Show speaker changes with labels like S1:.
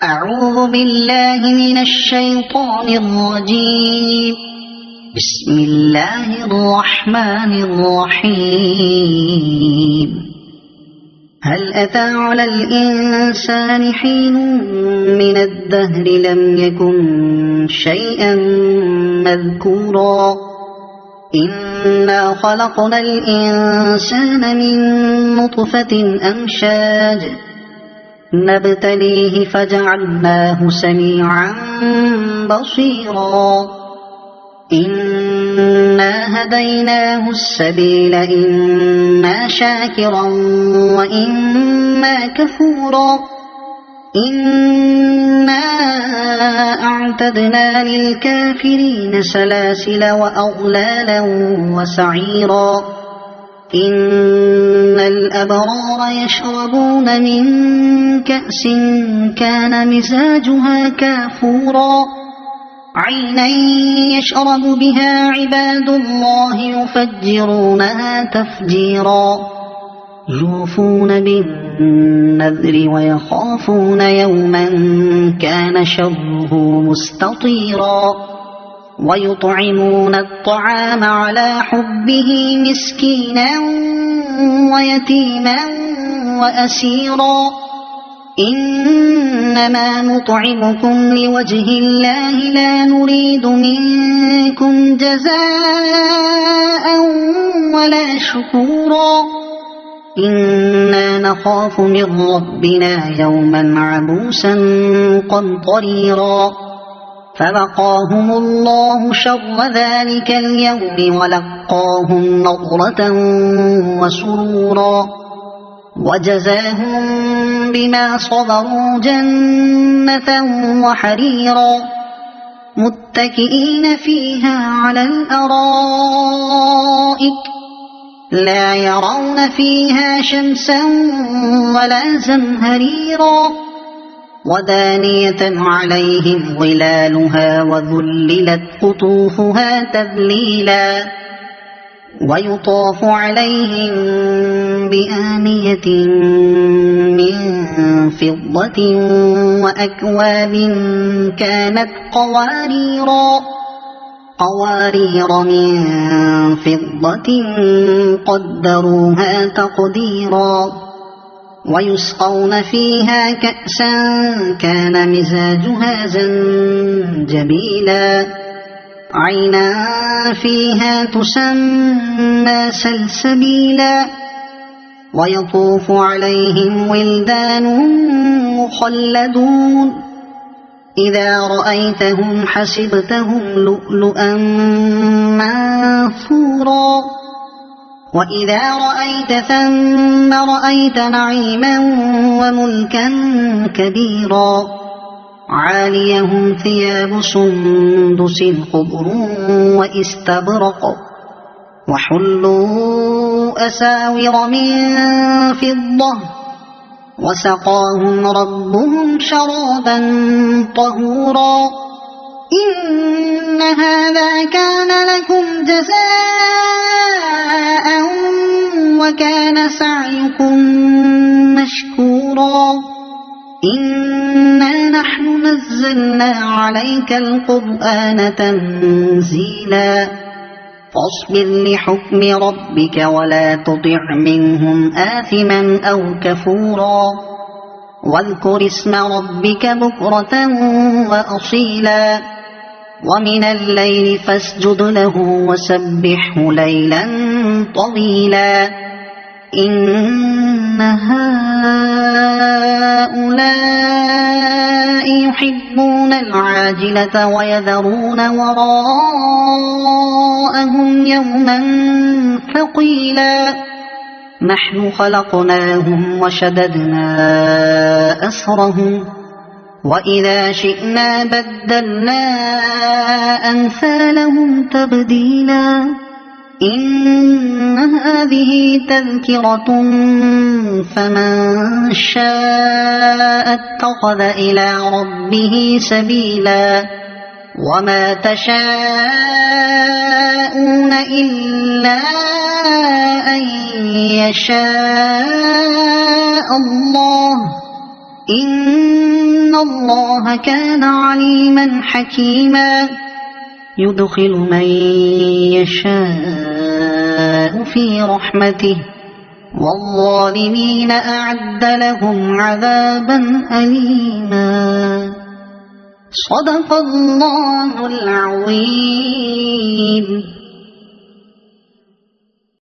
S1: أعوذ بالله من الشيطان الرجيم. بسم الله الرحمن الرحيم. هل أتى على الإنسان حين من الدهر لم يكن شيئا مذكورا إنا خلقنا الإنسان من نطفة أمشاج نبتليه فجعلناه سميعا بصيرا إنا هديناه السبيل إما شاكرا وإما كفورا إنا أعتدنا للكافرين سلاسل وأغلالا وسعيرا إن الأبرار يشربون من كأس كان مزاجها كافورا عينا يشرب بها عباد الله يفجرونها تفجيرا يوفون بالنذر ويخافون يوما كان شره مستطيرا ويطعمون الطعام على حبه مسكينا ويتيما وأسيرا إنما نطعمكم لوجه الله لا نريد منكم جزاء ولا شكورا إنا نخاف من ربنا يوما عبوسا قمطريرا فوقاهم الله شر ذلك اليوم ولقاهم نضرة وسرورا وجزاهم بما صبروا جنة وحريرا متكئين فيها على الأرائك لا يرون فيها شمسا ولا زمهريرا ودانية عليهم ظلالها وذللت قطوفها تذليلا ويطاف عليهم بآنية من فضة وأكواب كانت قوارير من فضة قدروها تقديرا ويسقون فيها كأسا كان مزاجها زنجبيلا عينا فيها تسمى سلسبيلا ويطوف عليهم ولدان مخلدون إذا رأيتهم حسبتهم لؤلؤا منثورا وإذا رأيت ثم رأيت نعيما وملكا كبيرا عاليهم ثياب سندس خضر واستبرق وحلوا أساور من فضة وسقاهم ربهم شرابا طهورا إن هذا كان لكم جزاء وكان سعيكم مشكورا إنا نحن نزلنا عليك القرآن تنزيلا فاصبر لحكم ربك ولا تطع منهم آثما أو كفورا واذكر اسم ربك بكرة وأصيلا ومن الليل فاسجد له وسبحه ليلا طويلا إن هؤلاء يحبون العاجلة ويذرون وراءهم يوما ثقيلا نحن خلقناهم وشددنا أسرهم وإذا شئنا بدلنا أمثالهم تبديلا إن هذه تذكرة فمن شاء اتخذ إلى ربه سبيلا وما تشاءون إلا أن يشاء الله إن إن الله كان عليما حكيما يدخل من يشاء في رحمته والظالمين أعد لهم عذابا أليما صدق الله العظيم.